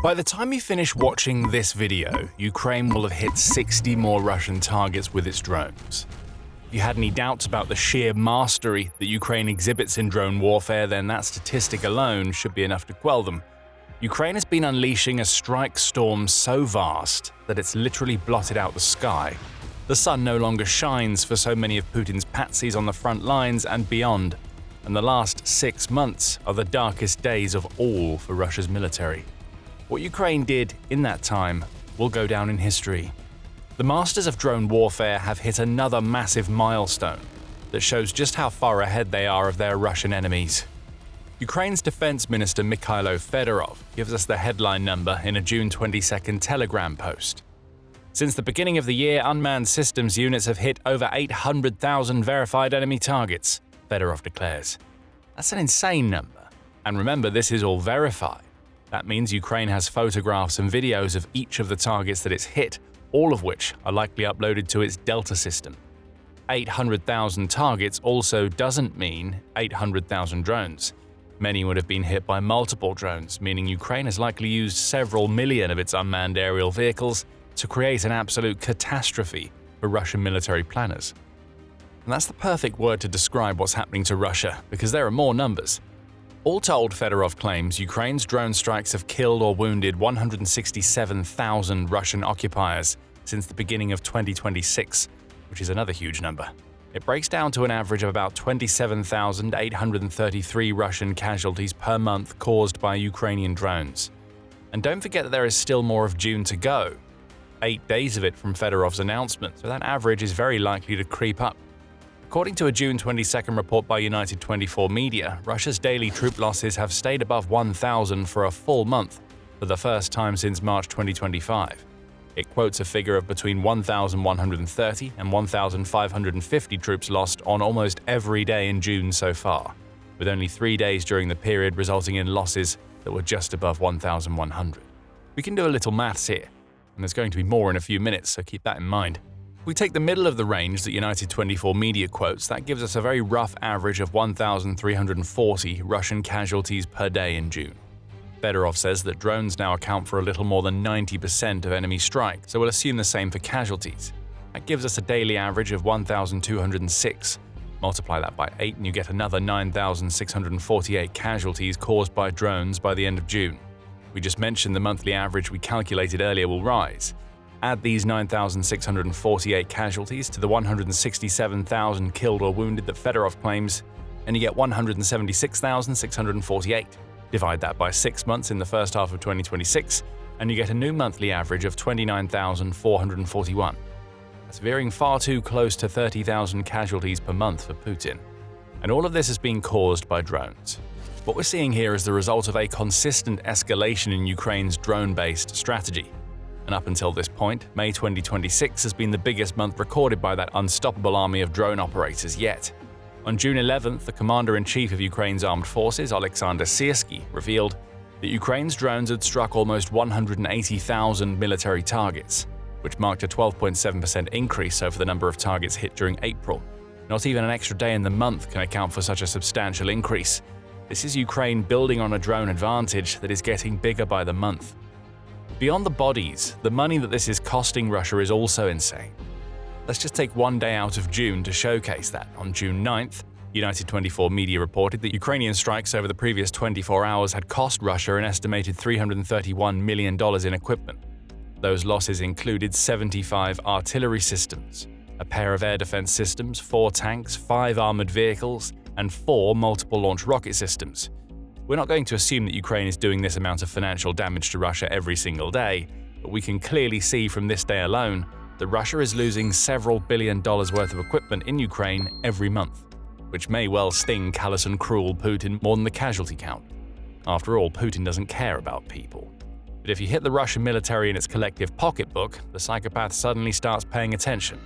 By the time you finish watching this video, Ukraine will have hit 60 more Russian targets with its drones. If you had any doubts about the sheer mastery that Ukraine exhibits in drone warfare, then that statistic alone should be enough to quell them. Ukraine has been unleashing a strike storm so vast that it's literally blotted out the sky. The sun no longer shines for so many of Putin's patsies on the front lines and beyond, and the last 6 months are the darkest days of all for Russia's military. What Ukraine did in that time will go down in history. The masters of drone warfare have hit another massive milestone that shows just how far ahead they are of their Russian enemies. Ukraine's Defense Minister Mikhailo Fedorov gives us the headline number in a June 22nd Telegram post. Since the beginning of the year, unmanned systems units have hit over 800,000 verified enemy targets, Fedorov declares. That's an insane number. And remember, this is all verified. That means Ukraine has photographs and videos of each of the targets that it's hit, all of which are likely uploaded to its Delta system. 800,000 targets also doesn't mean 800,000 drones. Many would have been hit by multiple drones, meaning Ukraine has likely used several million of its unmanned aerial vehicles to create an absolute catastrophe for Russian military planners. And that's the perfect word to describe what's happening to Russia, because there are more numbers. All told, Fedorov claims Ukraine's drone strikes have killed or wounded 167,000 Russian occupiers since the beginning of 2026, which is another huge number. It breaks down to an average of about 27,833 Russian casualties per month caused by Ukrainian drones. And don't forget that there is still more of June to go. 8 days of it from Fedorov's announcement, so that average is very likely to creep up. According to a June 22nd report by United 24 Media, Russia's daily troop losses have stayed above 1,000 for a full month for the first time since March 2025. It quotes a figure of between 1,130 and 1,550 troops lost on almost every day in June so far, with only 3 days during the period resulting in losses that were just above 1,100. We can do a little maths here, and there's going to be more in a few minutes, so keep that in mind. If we take the middle of the range that United 24 Media quotes, that gives us a very rough average of 1,340 Russian casualties per day in June. Fedorov says that drones now account for a little more than 90% of enemy strikes, so we'll assume the same for casualties. That gives us a daily average of 1,206. Multiply that by 8 and you get another 9,648 casualties caused by drones by the end of June. We just mentioned the monthly average we calculated earlier will rise. Add these 9,648 casualties to the 167,000 killed or wounded that Fedorov claims, and you get 176,648. Divide that by 6 months in the first half of 2026, and you get a new monthly average of 29,441. That's veering far too close to 30,000 casualties per month for Putin. And all of this is being caused by drones. What we're seeing here is the result of a consistent escalation in Ukraine's drone-based strategy. And up until this point, May 2026 has been the biggest month recorded by that unstoppable army of drone operators yet. On June 11th, the commander-in-chief of Ukraine's armed forces, Alexander Syrskyi, revealed that Ukraine's drones had struck almost 180,000 military targets, which marked a 12.7% increase over the number of targets hit during April. Not even an extra day in the month can account for such a substantial increase. This is Ukraine building on a drone advantage that is getting bigger by the month. Beyond the bodies, the money that this is costing Russia is also insane. Let's just take one day out of June to showcase that. On June 9th, United 24 Media reported that Ukrainian strikes over the previous 24 hours had cost Russia an estimated $331 million in equipment. Those losses included 75 artillery systems, a pair of air defense systems, 4 tanks, 5 armored vehicles, and 4 multiple launch rocket systems. We're not going to assume that Ukraine is doing this amount of financial damage to Russia every single day, but we can clearly see from this day alone that Russia is losing several $1 billion worth of equipment in Ukraine every month, which may well sting callous and cruel Putin more than the casualty count. After all, Putin doesn't care about people. But if you hit the Russian military in its collective pocketbook, the psychopath suddenly starts paying attention.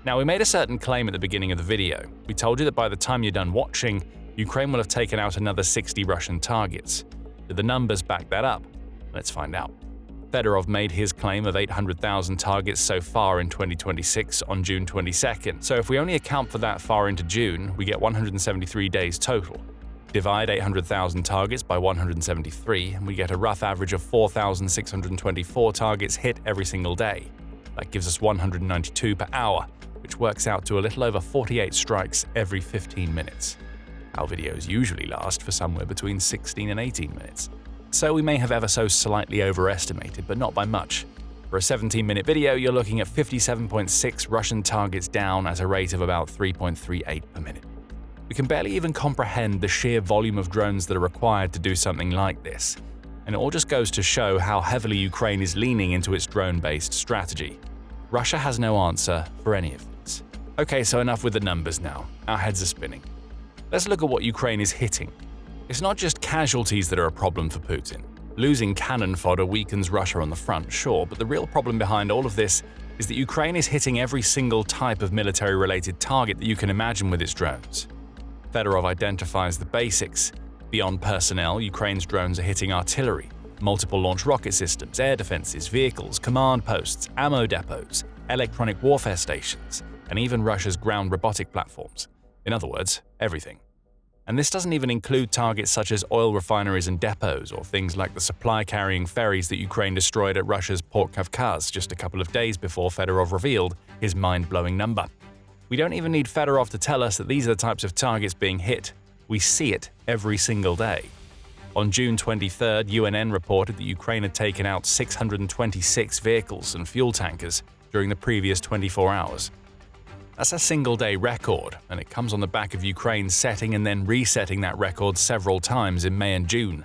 Now, we made a certain claim at the beginning of the video. We told you that by the time you're done watching, Ukraine will have taken out another 60 Russian targets. Do the numbers back that up? Let's find out. Fedorov made his claim of 800,000 targets so far in 2026 on June 22nd, so if we only account for that far into June, we get 173 days total. Divide 800,000 targets by 173, and we get a rough average of 4,624 targets hit every single day. That gives us 192 per hour, which works out to a little over 48 strikes every 15 minutes. Our videos usually last for somewhere between 16 and 18 minutes. So we may have ever so slightly overestimated, but not by much. For a 17-minute video, you're looking at 57.6 Russian targets down at a rate of about 3.38 per minute. We can barely even comprehend the sheer volume of drones that are required to do something like this. And it all just goes to show how heavily Ukraine is leaning into its drone-based strategy. Russia has no answer for any of this. Okay, so enough with the numbers now. Our heads are spinning. Let's look at what Ukraine is hitting. It's not just casualties that are a problem for Putin. Losing cannon fodder weakens Russia on the front, sure, but the real problem behind all of this is that Ukraine is hitting every single type of military-related target that you can imagine with its drones. Fedorov identifies the basics. Beyond personnel, Ukraine's drones are hitting artillery, multiple launch rocket systems, air defenses, vehicles, command posts, ammo depots, electronic warfare stations, and even Russia's ground robotic platforms. In other words, everything. And this doesn't even include targets such as oil refineries and depots, or things like the supply-carrying ferries that Ukraine destroyed at Russia's Port Kavkaz just a couple of days before Fedorov revealed his mind-blowing number. We don't even need Fedorov to tell us that these are the types of targets being hit. We see it every single day. On June 23rd, UNN reported that Ukraine had taken out 626 vehicles and fuel tankers during the previous 24 hours. That's a single-day record, and it comes on the back of Ukraine setting and then resetting that record several times in May and June.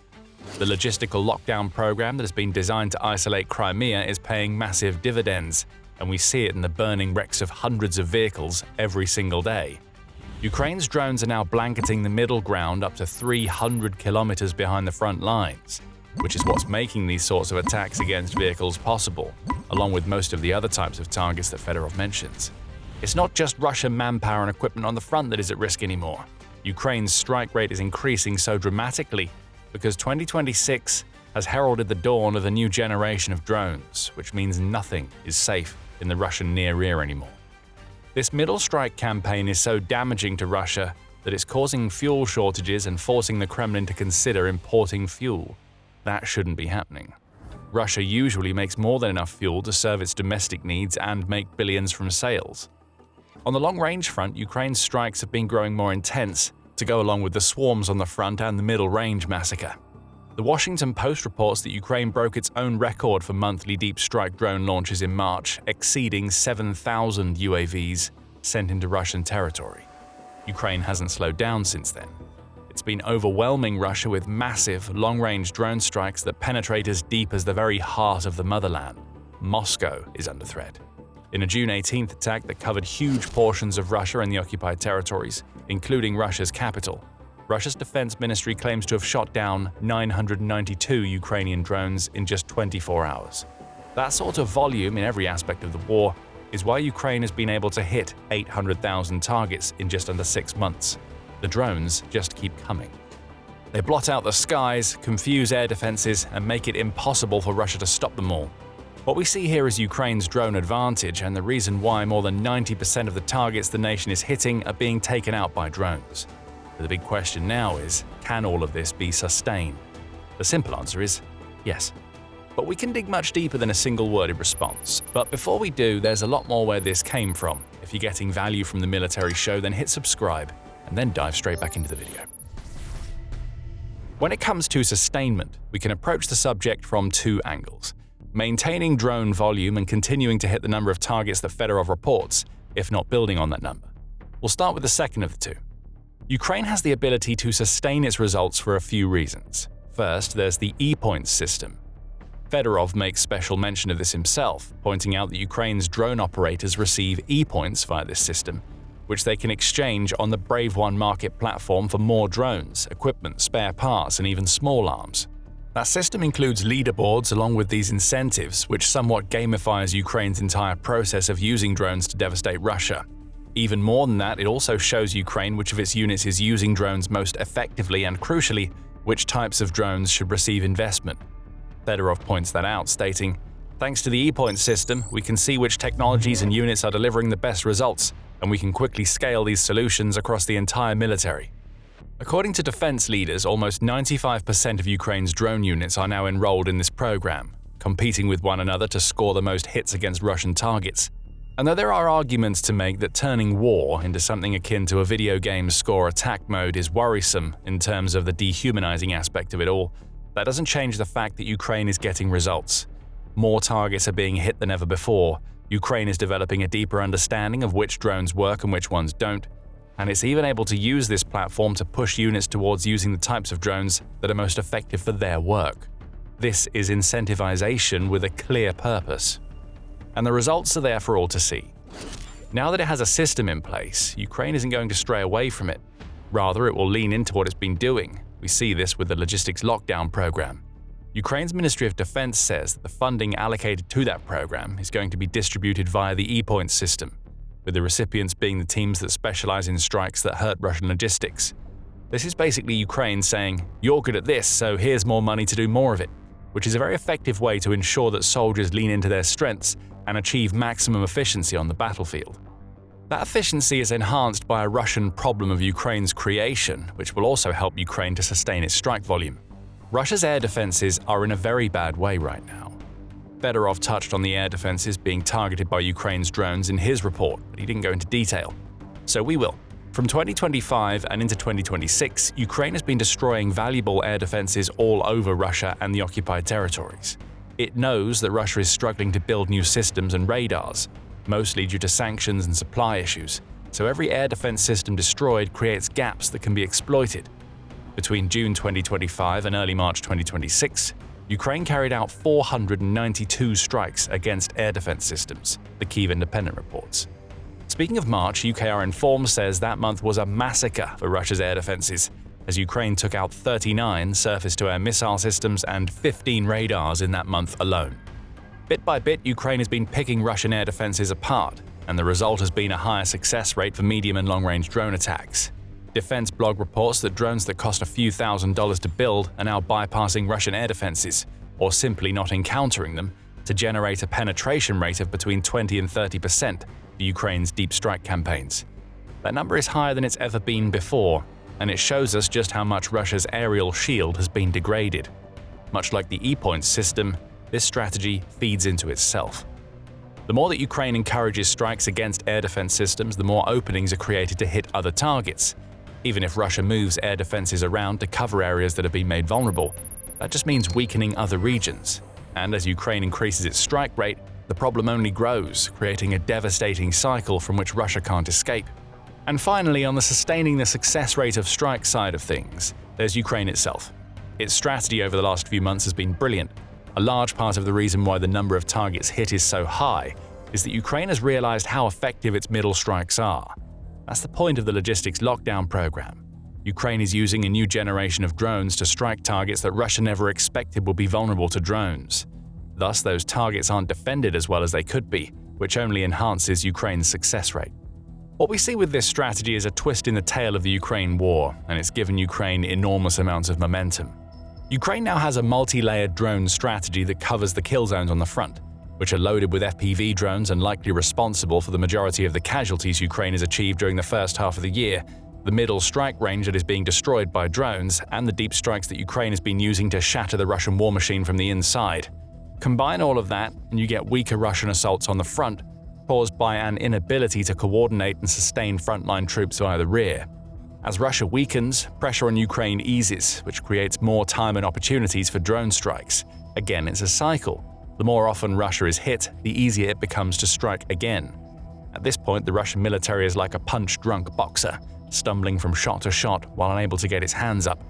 The logistical lockdown program that has been designed to isolate Crimea is paying massive dividends, and we see it in the burning wrecks of hundreds of vehicles every single day. Ukraine's drones are now blanketing the middle ground up to 300 kilometers behind the front lines, which is what's making these sorts of attacks against vehicles possible, along with most of the other types of targets that Fedorov mentions. It's not just Russian manpower and equipment on the front that is at risk anymore. Ukraine's strike rate is increasing so dramatically because 2026 has heralded the dawn of a new generation of drones, which means nothing is safe in the Russian near rear anymore. This middle strike campaign is so damaging to Russia that it's causing fuel shortages and forcing the Kremlin to consider importing fuel. That shouldn't be happening. Russia usually makes more than enough fuel to serve its domestic needs and make billions from sales. On the long-range front, Ukraine's strikes have been growing more intense to go along with the swarms on the front and the middle-range massacre. The Washington Post reports that Ukraine broke its own record for monthly deep strike drone launches in March, exceeding 7,000 UAVs sent into Russian territory. Ukraine hasn't slowed down since then. It's been overwhelming Russia with massive, long-range drone strikes that penetrate as deep as the very heart of the motherland. Moscow is under threat. In a June 18th attack that covered huge portions of Russia and the occupied territories, including Russia's capital, Russia's defense ministry claims to have shot down 992 Ukrainian drones in just 24 hours. That sort of volume in every aspect of the war is why Ukraine has been able to hit 800,000 targets in just under 6 months. The drones just keep coming. They blot out the skies, confuse air defenses, and make it impossible for Russia to stop them all. What we see here is Ukraine's drone advantage and the reason why more than 90% of the targets the nation is hitting are being taken out by drones. But the big question now is, can all of this be sustained? The simple answer is yes. But we can dig much deeper than a single-worded response. But before we do, there's a lot more where this came from. If you're getting value from the military show, then hit subscribe, and then dive straight back into the video. When it comes to sustainment, we can approach the subject from two angles. Maintaining drone volume and continuing to hit the number of targets that Fedorov reports, if not building on that number. We'll start with the second of the two. Ukraine has the ability to sustain its results for a few reasons. First, there's the E-points system. Fedorov makes special mention of this himself, pointing out that Ukraine's drone operators receive E-points via this system, which they can exchange on the Brave One market platform for more drones, equipment, spare parts, and even small arms. That system includes leaderboards along with these incentives, which somewhat gamifies Ukraine's entire process of using drones to devastate Russia. Even more than that, it also shows Ukraine which of its units is using drones most effectively and, crucially, which types of drones should receive investment. Fedorov points that out, stating, "Thanks to the E-point system, we can see which technologies and units are delivering the best results, and we can quickly scale these solutions across the entire military." According to defense leaders, almost 95% of Ukraine's drone units are now enrolled in this program, competing with one another to score the most hits against Russian targets. And though there are arguments to make that turning war into something akin to a video game score attack mode is worrisome in terms of the dehumanizing aspect of it all, that doesn't change the fact that Ukraine is getting results. More targets are being hit than ever before, Ukraine is developing a deeper understanding of which drones work and which ones don't, and it's even able to use this platform to push units towards using the types of drones that are most effective for their work. This is incentivization with a clear purpose. And the results are there for all to see. Now that it has a system in place, Ukraine isn't going to stray away from it. Rather, it will lean into what it's been doing. We see this with the logistics lockdown program. Ukraine's Ministry of Defense says that the funding allocated to that program is going to be distributed via the E-Points system, with the recipients being the teams that specialize in strikes that hurt Russian logistics. This is basically Ukraine saying, "You're good at this, so here's more money to do more of it," which is a very effective way to ensure that soldiers lean into their strengths and achieve maximum efficiency on the battlefield. That efficiency is enhanced by a Russian problem of Ukraine's creation, which will also help Ukraine to sustain its strike volume. Russia's air defenses are in a very bad way right now. Fedorov touched on the air defenses being targeted by Ukraine's drones in his report, but he didn't go into detail. So we will. From 2025 and into 2026, Ukraine has been destroying valuable air defenses all over Russia and the occupied territories. It knows that Russia is struggling to build new systems and radars, mostly due to sanctions and supply issues, so every air defense system destroyed creates gaps that can be exploited. Between June 2025 and early March 2026, Ukraine carried out 492 strikes against air defense systems, the Kyiv Independent reports. Speaking of March, UKR Inform says that month was a massacre for Russia's air defenses, as Ukraine took out 39 surface-to-air missile systems and 15 radars in that month alone. Bit by bit, Ukraine has been picking Russian air defenses apart, and the result has been a higher success rate for medium and long-range drone attacks. Defense Blog reports that drones that cost a few $1,000s to build are now bypassing Russian air defenses, or simply not encountering them, to generate a penetration rate of between 20 and 30% for Ukraine's deep strike campaigns. That number is higher than it's ever been before, and it shows us just how much Russia's aerial shield has been degraded. Much like the E-Points system, this strategy feeds into itself. The more that Ukraine encourages strikes against air defense systems, the more openings are created to hit other targets. Even if Russia moves air defenses around to cover areas that have been made vulnerable, that just means weakening other regions. And as Ukraine increases its strike rate, the problem only grows, creating a devastating cycle from which Russia can't escape. And finally, on the sustaining the success rate of strike side of things, there's Ukraine itself. Its strategy over the last few months has been brilliant. A large part of the reason why the number of targets hit is so high is that Ukraine has realized how effective its middle strikes are. That's the point of the logistics lockdown program. Ukraine is using a new generation of drones to strike targets that Russia never expected would be vulnerable to drones. Thus, those targets aren't defended as well as they could be, which only enhances Ukraine's success rate. What we see with this strategy is a twist in the tail of the Ukraine war, and it's given Ukraine enormous amounts of momentum. Ukraine now has a multi-layered drone strategy that covers the kill zones on the front, which are loaded with FPV drones and likely responsible for the majority of the casualties Ukraine has achieved during the first half of the year, the middle strike range that is being destroyed by drones, and the deep strikes that Ukraine has been using to shatter the Russian war machine from the inside. Combine all of that, and you get weaker Russian assaults on the front, caused by an inability to coordinate and sustain frontline troops via the rear. As Russia weakens, pressure on Ukraine eases, which creates more time and opportunities for drone strikes. Again, it's a cycle. The more often Russia is hit, the easier it becomes to strike again. At this point, the Russian military is like a punch-drunk boxer, stumbling from shot to shot while unable to get its hands up.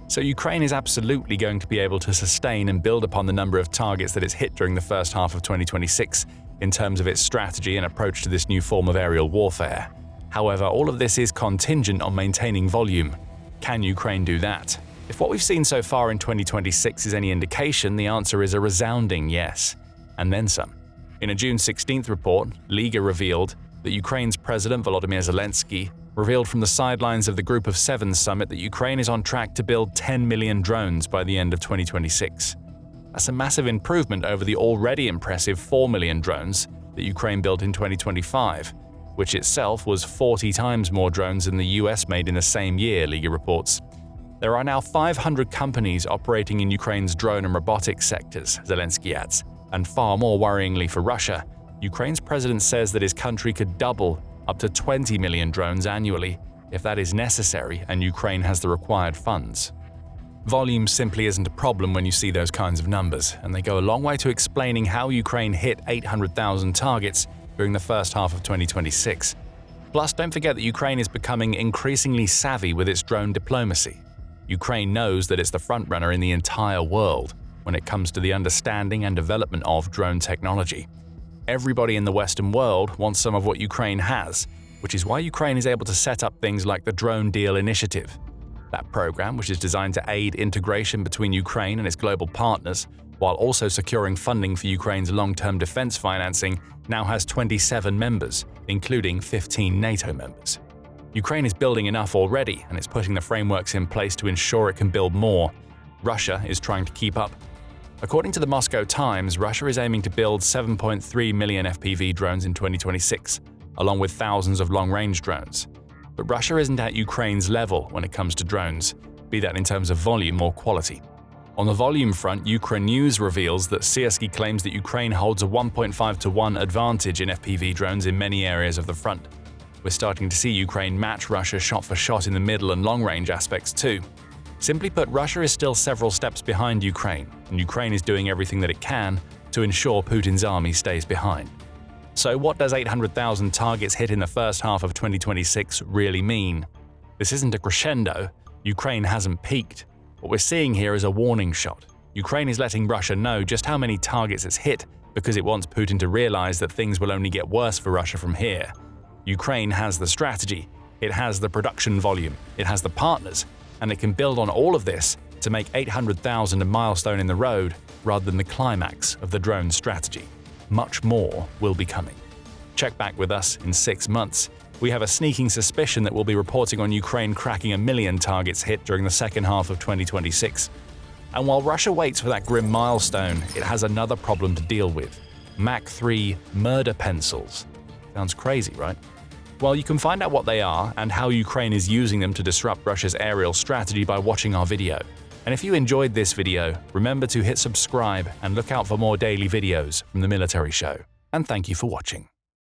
So Ukraine is absolutely going to be able to sustain and build upon the number of targets that it's hit during the first half of 2026 in terms of its strategy and approach to this new form of aerial warfare. However, all of this is contingent on maintaining volume. Can Ukraine do that? If what we've seen so far in 2026 is any indication, the answer is a resounding yes, and then some. In a June 16th report, Liga revealed that Ukraine's President Volodymyr Zelensky revealed from the sidelines of the Group of Seven summit that Ukraine is on track to build 10 million drones by the end of 2026. That's a massive improvement over the already impressive 4 million drones that Ukraine built in 2025, which itself was 40 times more drones than the US made in the same year, Liga reports. There are now 500 companies operating in Ukraine's drone and robotics sectors, Zelensky adds. And far more worryingly for Russia, Ukraine's president says that his country could double up to 20 million drones annually if that is necessary and Ukraine has the required funds. Volume simply isn't a problem when you see those kinds of numbers, and they go a long way to explaining how Ukraine hit 800,000 targets during the first half of 2026. Plus, don't forget that Ukraine is becoming increasingly savvy with its drone diplomacy. Ukraine knows that it's the frontrunner in the entire world when it comes to the understanding and development of drone technology. Everybody in the Western world wants some of what Ukraine has, which is why Ukraine is able to set up things like the Drone Deal Initiative. That program, which is designed to aid integration between Ukraine and its global partners, while also securing funding for Ukraine's long-term defense financing, now has 27 members, including 15 NATO members. Ukraine is building enough already, and it's putting the frameworks in place to ensure it can build more. Russia is trying to keep up. According to the Moscow Times, Russia is aiming to build 7.3 million FPV drones in 2026, along with thousands of long-range drones. But Russia isn't at Ukraine's level when it comes to drones, be that in terms of volume or quality. On the volume front, Ukrenews reveals that Siersky claims that Ukraine holds a 1.5-to-1 advantage in FPV drones in many areas of the front. We're starting to see Ukraine match Russia shot for shot in the middle and long-range aspects too. Simply put, Russia is still several steps behind Ukraine, and Ukraine is doing everything that it can to ensure Putin's army stays behind. So what does 800,000 targets hit in the first half of 2026 really mean? This isn't a crescendo. Ukraine hasn't peaked. What we're seeing here is a warning shot. Ukraine is letting Russia know just how many targets it's hit because it wants Putin to realize that things will only get worse for Russia from here. Ukraine has the strategy, it has the production volume, it has the partners, and it can build on all of this to make 800,000 a milestone in the road rather than the climax of the drone strategy. Much more will be coming. Check back with us in 6 months. We have a sneaking suspicion that we'll be reporting on Ukraine cracking 1 million targets hit during the second half of 2026. And while Russia waits for that grim milestone, it has another problem to deal with: Mach 3 murder pencils. Sounds crazy, right? Well, you can find out what they are and how Ukraine is using them to disrupt Russia's aerial strategy by watching our video. And if you enjoyed this video, remember to hit subscribe and look out for more daily videos from the Military Show. And thank you for watching.